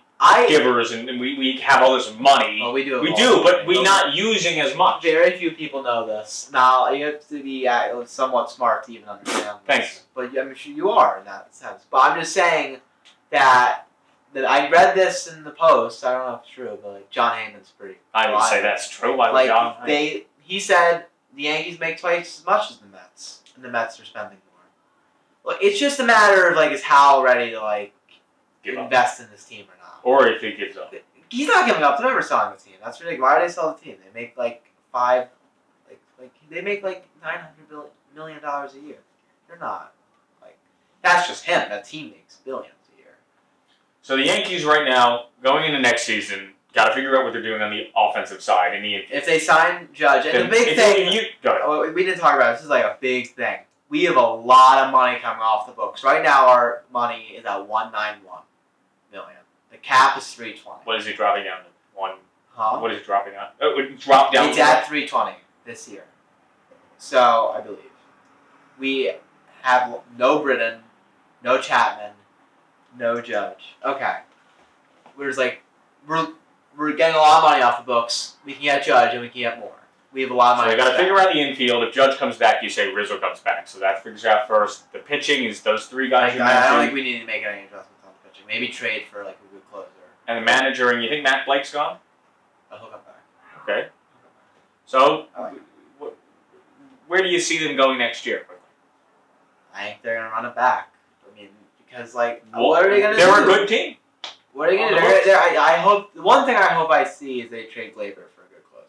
givers and we have all this money. Well, we do. We do, but we're not using as much. Very few people know this. Now you have to be somewhat smart to even understand this. Thanks. But I'm sure you are in that sense. But I'm just saying that I read this in the Post. I don't know if it's true, but John Heyman's pretty. I would say that's true. Why would John? He said the Yankees make twice as much as the Mets, and the Mets are spending more. Look, it's just a matter of is Hal ready to invest in this team or not, or if he gives up. He's not giving up. They're never selling the team. That's ridiculous. Why would they sell the team? They make they make $900 million a year. They're not that's just him. That team makes billions a year. So the Yankees right now going into next season. Got to figure out what they're doing on the offensive side. If they sign Judge, and the big thing, we didn't talk about it. This is a big thing. We have a lot of money coming off the books. Right now, our money is at $191 million. The cap is $320. What is it dropping down to? One. Huh? What is it dropping down? Oh, it dropped down. It's at $320 this year. So I believe we have no Britton, no Chapman, no Judge. Okay, we're getting a lot of money off the books. We can get Judge and we can get more. We have a lot of money. So you got to figure out the infield. If Judge comes back, you say Rizzo comes back. So that figures out first. The pitching is those three guys. I don't think we need to make any adjustments on the pitching. Maybe trade for a good closer. And the manager, and you think Matt Blake's gone? He'll come back. Okay. So where do you see them going next year? I think they're gonna run it back. I mean, because what are they gonna do? They're a good team. What are you gonna do? I hope the one thing I hope I see is they trade Glaber for a good closer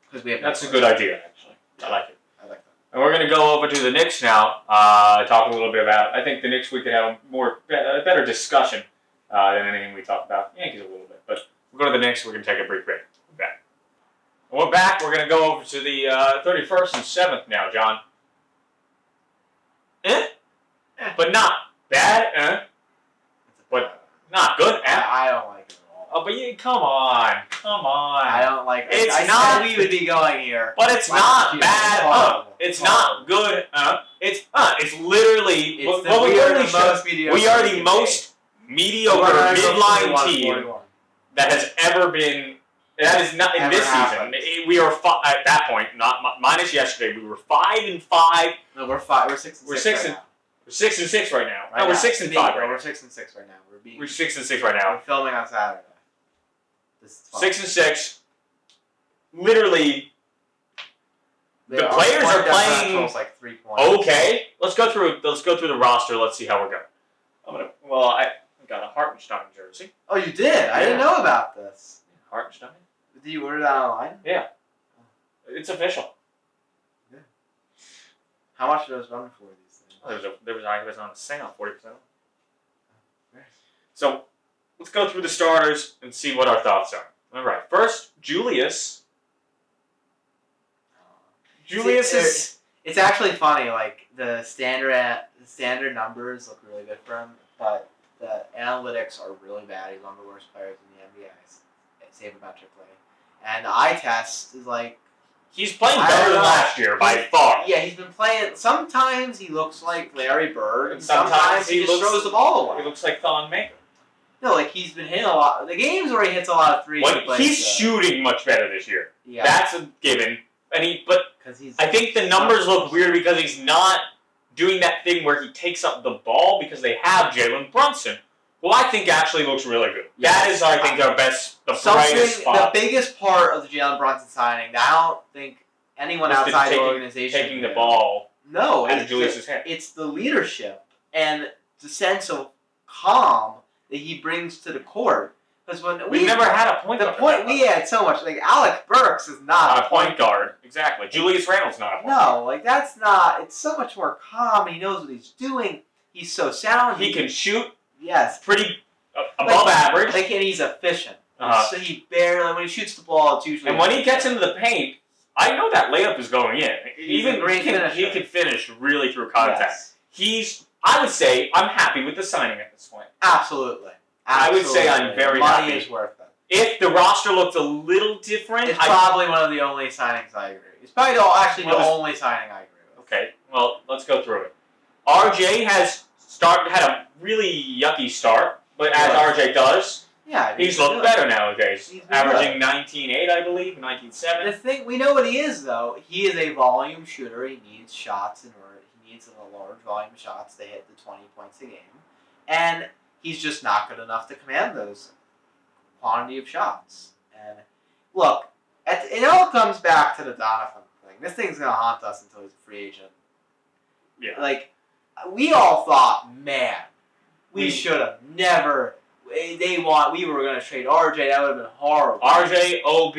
because we have. That's a good idea, actually. Yeah, I like it. I like that. And we're gonna go over to the Knicks now. Talk a little bit about. I think the Knicks we could have a better discussion than anything we talked about. Yankees a little bit, but we'll go to the Knicks. We're gonna take a brief break. We're back. And we're back. We're gonna go over to the 31st and 7th now, John. But not bad. But not good. I don't like it at all. Oh, but come on. I don't like it. It's I not. said we would be going here. But it's not bad. It's not good. It's literally. We are the most mediocre midline team that has ever been. That is not in this season. We are at that point. Not minus yesterday. We were 5-5. No, we're 5. We're 6 and 6. We're 6 and. We're 6 and 6 right now. No, we're 6 and 5 right now. We're 6 and 6 right now. We're 6 and 6 right now. We're filming on Saturday. This is fun. 6 and 6. Literally, the players are playing. Like 3 points. Okay, let's go through the roster. Let's see how we're going. I got a Hartenstein jersey. Oh, you did? I didn't know about this. Hartenstein. Did you order that online? Yeah. It's official. Yeah. How much do those run for these things? There was on sale, 40%. So let's go through the starters and see what our thoughts are. All right. First, Julius. Julius is. It's actually funny. Like the standard numbers look really good for him, but the analytics are really bad. He's one of the worst players in the NBA, sabermetrically, and the eye test is like. He's playing better than last year by far. Yeah, he's been playing. Sometimes he looks like Larry Bird, and sometimes he just throws the ball away. He looks like Thon Maker. No, like he's been hitting a lot. The games where he hits a lot of threes. He's shooting much better this year. Yeah, that's a given. Because he's. I think the numbers look weird because he's not doing that thing where he takes up the ball because they have Jalen Brunson, who I think actually looks really good. Yes. That is, I think, our best, the brightest spot. The biggest part of the Jalen Brunson signing that I don't think anyone outside the organization taking the ball. No, out of Julius's hand. It's the leadership and the sense of calm that he brings to the court. Because when we've never had a point guard. We had so much. Like Alec Burks is not a point guard. Exactly. Julius Randle's not a point guard. No, like that's not. It's so much more calm. He knows what he's doing. He's so sound. He can shoot. Yes. Pretty above average. Like, and he's efficient. Uh-huh. So he barely, when he shoots the ball, it's usually. And when he gets into the paint, I know that layup is going in. He can finish really through contact. Yes. I would say I'm happy with the signing at this point. Absolutely. I would say I'm very happy. Money is worth it. If the roster looked a little different, it's probably one of the only signings I agree. It's probably the only signing I agree with. Okay, well, let's go through it. RJ has had a really yucky start, but as RJ does, he's looked better nowadays. He's averaging 19.8, I believe, 19.7. The thing, we know what he is, though. He is a volume shooter. He needs shots in order. He needs a large volume of shots to hit the 20 points a game. And he's just not good enough to command those quantity of shots. And look, it all comes back to the Donovan thing. This thing's going to haunt us until he's a free agent. Yeah. Like, we all thought, man, we should have never. We were going to trade RJ. That would have been horrible. RJ, OB,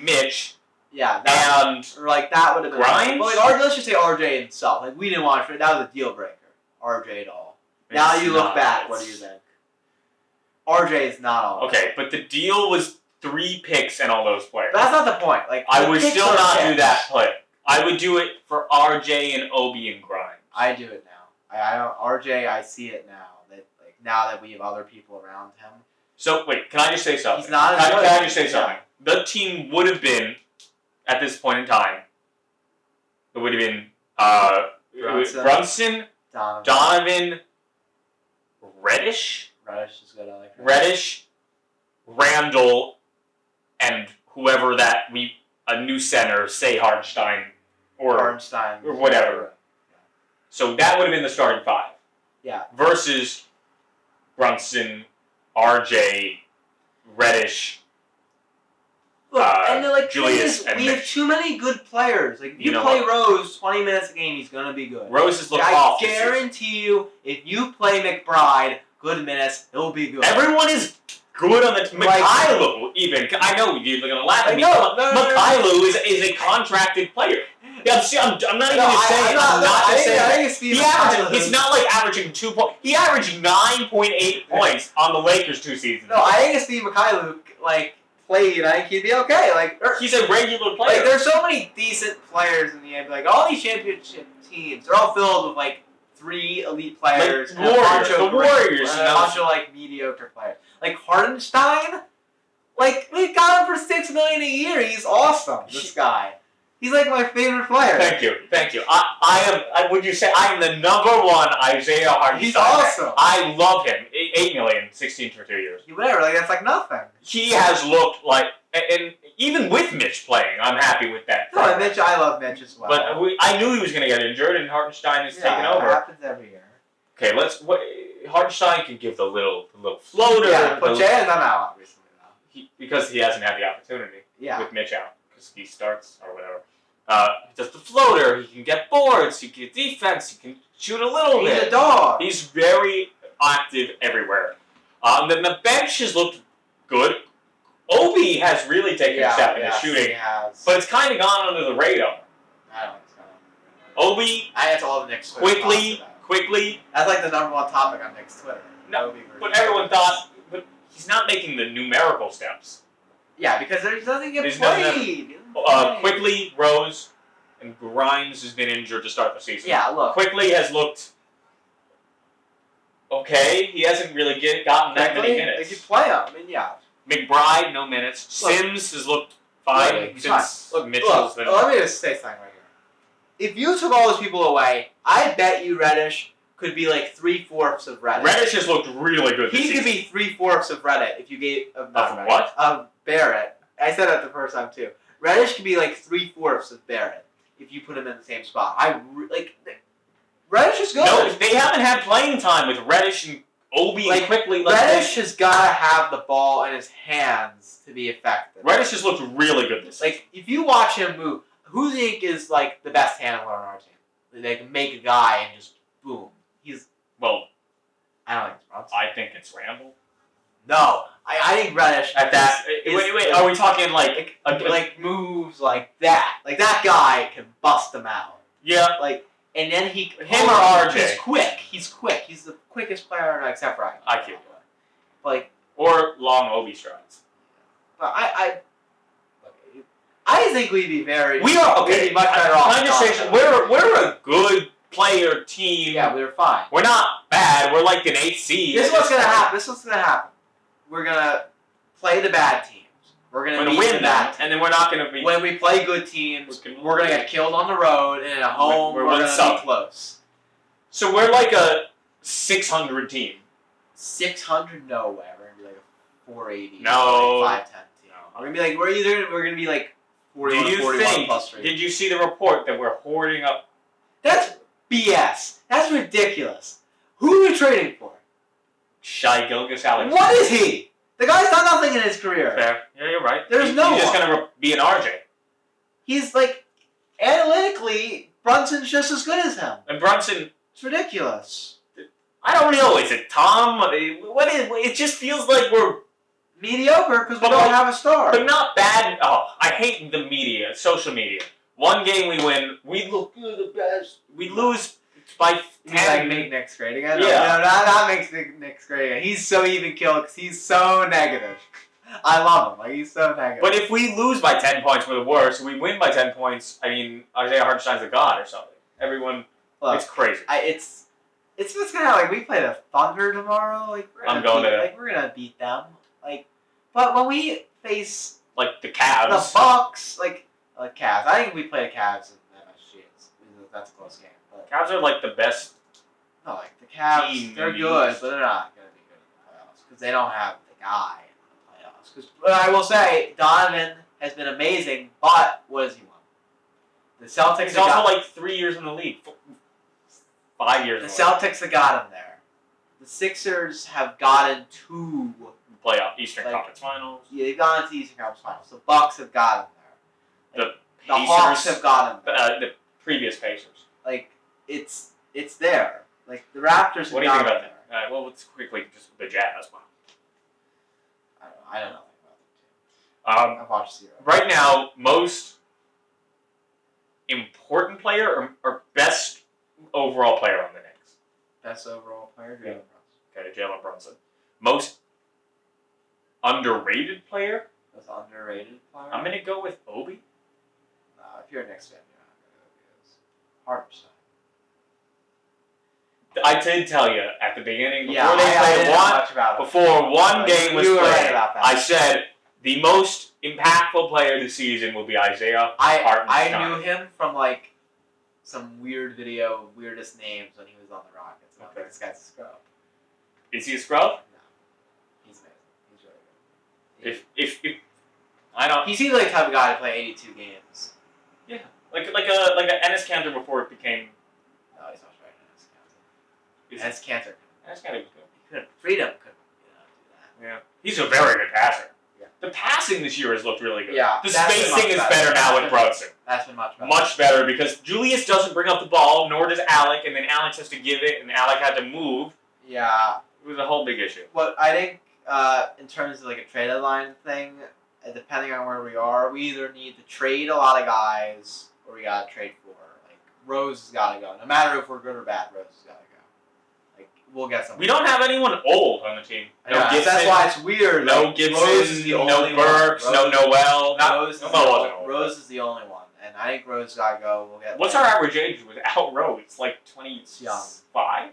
Mitch. Yeah, and that would have been. Grimes? Well, like, let's just say RJ himself. Like, we didn't want to trade. That was a deal breaker. RJ at all. Now you look back. What do you think? RJ is not all. Okay, but the deal was 3 picks and all those players. But that's not the point. Like, I would still not do that play. I would do it for RJ and Obi and Grimes. I do it now. I don't. RJ, I see it now. Now that we have other people around him. So wait, can I just say something? He's not. Can I just say something? The team would have been, at this point in time, it would have been Brunson, Donovan, Reddish. Reddish is good. I like Reddish, Randall, and whoever a new center, say Hartenstein or whatever. Yeah. So that would have been the starting 5. Yeah. Versus Brunson, RJ, Reddish, Julius, and we have too many good players. Like, if you play Rose 20 minutes a game, he's going to be good. Rose has looked off. I guarantee you, if you play McBride good minutes, he'll be good. Everyone is good on the team. Mikhailo, even. I know you're going to laugh at me. Mikhailo is a contracted player. Yeah, see, I'm not even saying. I think he's not like averaging 2 points. He averaged 9.8 points on the Lakers 2 seasons. No, I think if Steve Mikhailo played, I think he'd be okay. Like, he's a regular player. Like, there's so many decent players in the NBA. Like, all these championship teams, they're all filled with 3 elite players. Like Warriors, and a bunch of mediocre players. Like Hartenstein, we got him for $6 million a year. He's awesome. This guy. He's my favorite player. Thank you. I am. Would you say I am the number 1 Isaiah Hartenstein? He's awesome. I love him. $8 million, 16 for 2 years. Whatever. That's nothing. He has looked and even with Mitch playing, I'm happy with that. No, Mitch. I love Mitch as well. But I knew he was going to get injured, and Hartenstein is taking over. It happens every year. Okay, Hartenstein can give the little floater. Yeah, but Jay not out obviously now. Because he hasn't had the opportunity. Yeah. With Mitch out, because he starts or whatever. He does the floater. He can get boards. He can get defense. He can shoot a little bit. He's a dog. He's very active everywhere. Then the bench has looked good. Obi has really taken a step into shooting, but it's kind of gone under the radar. I don't know. Obi, that's all the Knicks quickly. That's the number 1 topic on Knicks Twitter. No, but everyone thought, but he's not making the numerical steps. Yeah, because there doesn't get There's nothing played. He doesn't play. Quickly, Rose, and Grimes has been injured to start the season. Yeah, look. Quickly has looked okay. He hasn't really gotten that many minutes. If you play him, I mean, yeah. McBride, no minutes. Look. Sims has looked fine since Mitchell's been. Let me just say something right here. If you took all those people away, I bet you Reddish could be like 3/4 of Reddit. Reddish has looked really good this He could season. be 3/4 of Reddit if you gave Of what? Of Barrett. I said that the first time too. Reddish could be like 3/4 of Barrett if you put him in the same spot. Reddish is good. No, they haven't had playing time with Reddish and Obi and Quickly. Reddish has got to have the ball in his hands to be effective. Reddish has looked really good this season. Like, if you watch him move, who do you think is like the best handler on our team? They can make a guy and just boom. Well, I don't think it's Brunson. I think it's Randall. No, I think Reddish At that, wait, are we talking like moves like that? Like that guy can bust them out. Yeah, And then him or RJ? He's quick. He's the quickest player except for IQ. Like, or long Obi strides. but I think we'd be very. We are okay. We'd be much better off. Conversation. We're a good player team. Yeah, we were fine. We're not bad. We're like an 8th seed. This is what's gonna happen. We're gonna play the bad teams. We're gonna win the them, bad teams. and then we're not gonna be. When we play good teams, we're gonna get killed on the road, and at home we're gonna be close. So we're like a 600 team. 600? No way. We're gonna be like a 480. No. Like 510 team. We're gonna be like we're gonna be like 41, Do you 41 think? plus 3. Did you see the report that we're hoarding up? That's BS. That's ridiculous. Who are we trading for? Shai Gilgeous-Alexander. What is he? The guy's done nothing in his career. Fair. Yeah, you're right. There's no He's just one. gonna be an RJ. He's like, analytically, Brunson's just as good as him. And Brunson. It's ridiculous. I don't know. Is it Tom? What is? It just feels like we're. Mediocre because we But don't like- have a star. But not bad. Oh, I hate the media, social media. One game we win, we look good, the best. We lose by 10. You mean like make Nick's great again? Yeah. No, not makes Nick's great again. He's so even killed because he's so negative. I love him. Like, he's so negative. But if we lose by 10 points, we're the worst. If we win by 10 points, I mean, Isaiah Hartenstein's a god or something. Everyone, Look, it's crazy. it's just kind of like we play the Thunder tomorrow. Like I'm going to that. Like we're gonna beat them. Like, but when we face Like the the Cavs. Bucks, like Cavs, I think we play the Cavs in MSG. That's a close game. But Cavs are like the best. no, like the Cavs, Team they're in the good, East. but they're not gonna be good in the playoffs because they don't have the guy in the playoffs. Because I will say, Donovan has been amazing, but what has he won? The Celtics. He's have also got- like 3 years in the league. 5 years the in the league. Celtics have got him there. The Sixers have gotten to. Playoff, Eastern Like- Conference Finals. Yeah, they've gone to the Eastern Conference Finals. The Bucks have got him there. The Pacers, Hawks have got him there. The previous Pacers. Like, it's there. Like, the Raptors have What do you got think him about that? there. Well, let's quickly just the Jazz. Wow. I don't know nothing about them, too. I've watched zero. Right now, most important player or best overall player on the Knicks? Best overall player, Jalen Yeah. Brunson. Okay, Jalen Brunson. Most underrated player? Most underrated player? I'm going to go with Obi. If you're a Knicks fan, you're not going to go because Hartenstein. I did tell you at the beginning, before Yeah, they I played didn't know one, much about him. before one game was You were played, right about that. I said the most impactful player this season will be Isaiah I Hartenstein. knew him from, like, some weird video of weirdest names when he was on the Rockets. And I was Okay. like, this guy's a scrub. Is he a scrub? No. He's amazing. He's really good. If I don't He seems like the type of guy to play 82 games. like a Ennis Cantor before it became No, he's not right. That's Cantor. Ennis Cantor was good. Freedom couldn't do that. Yeah, he's a very good passer. Yeah. The passing this year has looked really good. Yeah, The that's been spacing much is better. better now with That's Brunson. That's been much better. Much better because Julius doesn't bring up the ball, nor does Alec, and then Alex has to give it, and Alec had to move. Yeah. It was a whole big issue. What I think, in terms of like a trade deadline thing, depending on where we are, we either need to trade a lot of guys or we gotta trade for. Like, Rose has gotta go. No matter if we're good or bad, Rose has gotta go. Like, we'll get some. We don't have anyone old on the team. No Gibson. That's why it's weird. No like, Gibson. Rose is the No only Burks. one. No Noel. Rose is the only one, and I think Rose gotta go. We'll get. What's our average age without Rose? It's like 25.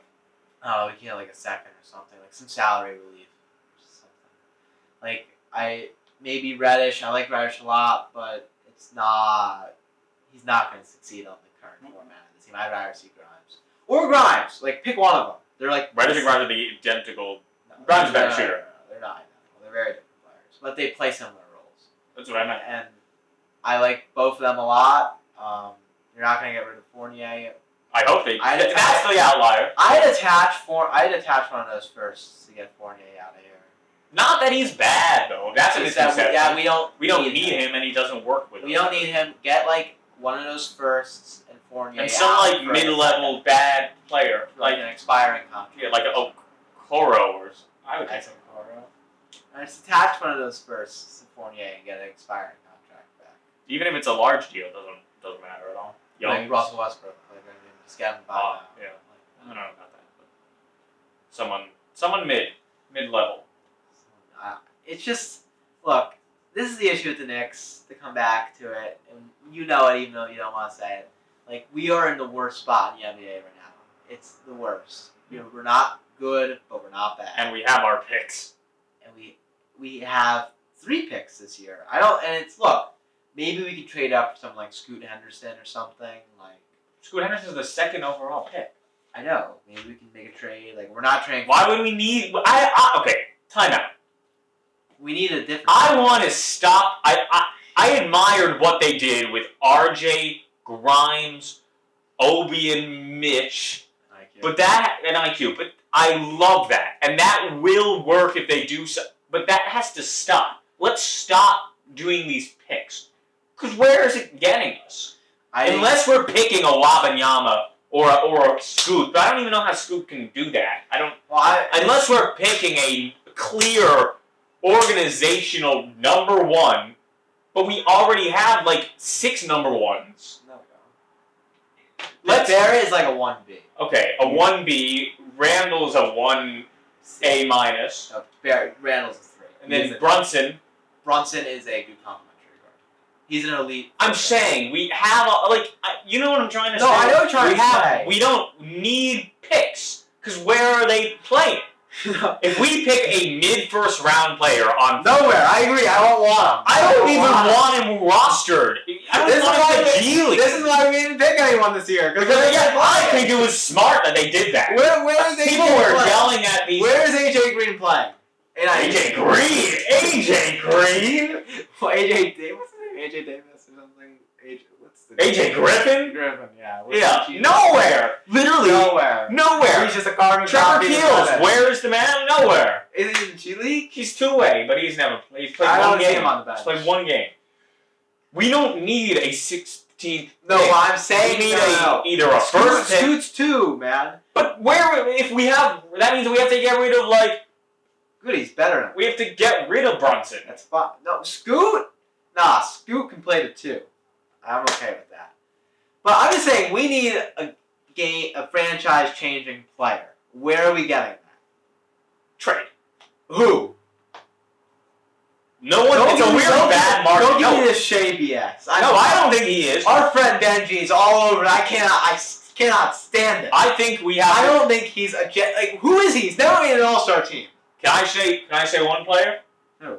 Oh, we can get like a second or something, like some salary relief, or something. Like maybe Reddish. I like Reddish a lot, but it's not. He's not going to succeed on the current format of the team. I'd rather see Grimes or Grimes. Like pick one of them. They're like Reddish and Grimes are the identical. Grimes is a better shooter. No, they're not identical. They're very different players, but they play similar roles. That's what I meant. And I like both of them a lot. You're not going to get rid of Fournier. I hope they. That's the outlier. I'd attach one of those firsts to get Fournier out of here. Not that he's bad though. That's a misconception. Yeah, we don't need him, and he doesn't work with us. We don't need him. Get like one of those firsts and Fournier. And some like mid-level bad player, like an expiring contract. Yeah, like a Okoro or I would take some Okoro. I just attach one of those firsts to Fournier and get an expiring contract back. Even if it's a large deal, doesn't matter at all. Like Russell Westbrook, like just get him by. Yeah, I don't know about that. But someone mid-level. It's just look. This is the issue with the Knicks. To come back to it, and you know it, even though you don't want to say it. Like we are in the worst spot in the NBA right now. It's the worst. We're not good, but we're not bad. And we have our picks. And we have 3 picks this year. And it's look. Maybe we could trade up for something like Scoot Henderson or something like. Scoot Henderson is the 2nd overall pick. I know. Maybe we can make a trade. Like we're not trading. Why would we need? Okay. Time out. We need a different. I want to stop. I admired what they did with RJ, Grimes, Obi, and Mitch. But that and IQ. But I love that, and that will work if they do so. But that has to stop. Let's stop doing these picks. Because where is it getting us? Unless we're picking a Wabanyama or a Scoot, but I don't even know how Scoot can do that. Unless we're picking a clear organizational number 1, but we already have like 6 number 1s. No, we don't. There is like a 1B. Okay, a 1B. Randall's a 1A minus. No, Randall's a 3. And then Brunson. Brunson is a good complimentary guard. He's an elite. I'm saying we have you know what I'm trying to say. No, I know what you're trying to say. We don't need picks because where are they playing? If we pick a mid-first round player on nowhere, I agree. I don't want him. I don't even want him rostered. I don't want him in the G League. This is why we didn't pick anyone this year. Because I think it was smart that they did that. Where is people were yelling at me. Where is AJ Green playing? AJ Green. AJ Green. Well, AJ Davis. What's his name? AJ Davis or something. AJ Griffin? Griffin, yeah. Yeah, nowhere. Literally nowhere. He's just a carbon Trevor Keels, where is the man? Nowhere. Is he in the G League? He's 2-way, but he's never played. He's played I one don't game. see him on the bench. He's played 1 game. We don't need a 16th. No, pick. I'm saying we need either a first pick. Scoot's 2, man. But if we have, that means we have to get rid of Good, he's better than him. We have to get rid of Brunson. That's fine. No, Scoot? Nah, Scoot can play the 2. I'm okay with that. But I'm just saying, we need a franchise-changing player. Where are we getting that? Trade. Who? No one. It's a weird bad market. Don't give me this Shea BS. I don't think he is. Our friend Benji is all over it. I cannot stand it. I think we have. I don't think he's a jet. Like, who is he? He's never made an All-Star team. Can I say one player? Who?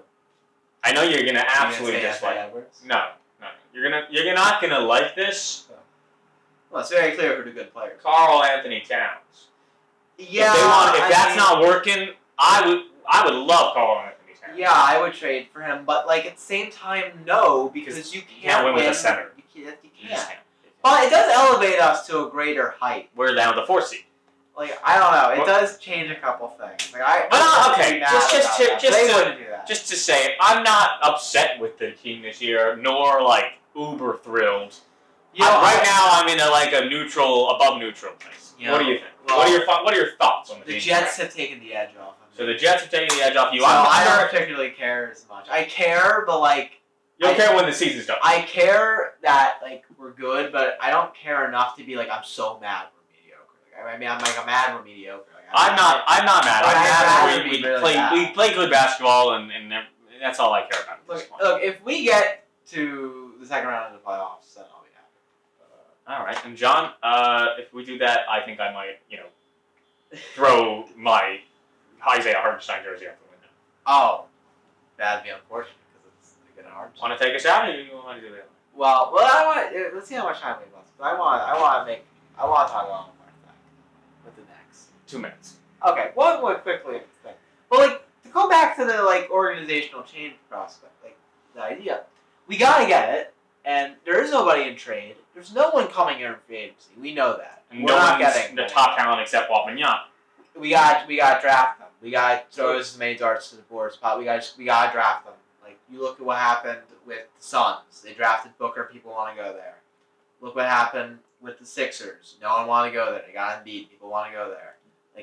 I know you're gonna absolutely dislike. No. You're not gonna like this. Well, it's very clear who the good players. Carl Anthony Towns. Yeah. If that's not working, I would love Carl Anthony Towns. Yeah, I would trade for him, but at the same time, no, because you can't win with a center. You can't. But it does elevate us to a greater height. We're down to the 4th seed. I don't know. It does change a couple things. Just to say, I'm not upset with the team this year, nor uber thrilled. Right now, I'm in a neutral, above neutral place. What do you think? What are your thoughts on the team? The Jets have taken the edge off. So the Jets have taken the edge off you. So I don't particularly care as much. I care, but you don't care when the season's done. I care that we're good, but I don't care enough to be I'm so mad we're mediocre. I mean, I'm mad we're mediocre. Like, I'm not mad. But I'm I'd mad rather that be we really play bad. good basketball, and that's all I care about at this point. Look, if we get to the second round of the playoffs, then I'll be happy. All right, and John, if we do that, I think I might, throw my Isaiah Hartenstein jersey out the window. Oh, that'd be unfortunate because it's gonna hard. Want to take us out, or do you want to do that? Well, I want. Let's see how much time we have left. I want to talk about with the Knicks. 2 minutes. Okay, one more quickly. Well, to go back to the organizational change prospect, the idea, we gotta get it, and there is nobody in trade. There's no one coming here in free agency. We know that. And We're no not one's getting the top talent except Walt Mignon. We got draft them. We got throw as many darts to the board spot. We got draft them. You look at what happened with the Suns. They drafted Booker. People want to go there. Look what happened with the Sixers. No one want to go there. They got Embiid. People want to go there.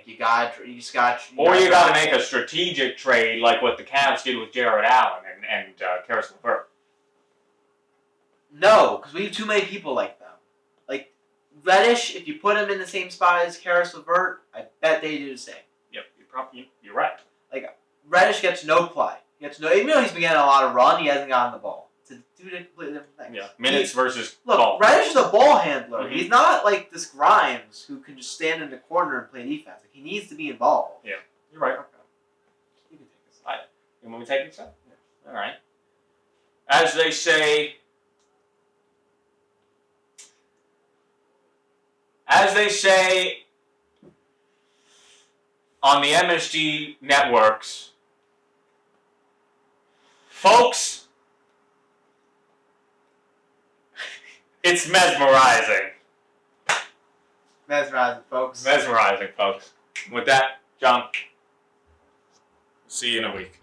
You got to make a strategic trade like what the Cavs did with Jared Allen and Karis LeVert. No, because we have too many people like them. Reddish, if you put him in the same spot as Karis LeVert, I bet they do the same. Yep, you're right. Reddish gets no play. Even though he's been getting a lot of run, he hasn't gotten the ball. It's two completely different things. Yeah, minutes versus look. ball. Reddish is a ball handler. Mm-hmm. He's not like this Grimes who can just stand in the corner and play defense. He needs to be involved. Yeah, you're right. Okay. You can take this. You want me to take this up? Yeah. All right. As they say on the MSG networks, folks, it's mesmerizing. Mesmerizing, folks. Mesmerizing, folks. With that, John, see you in a week.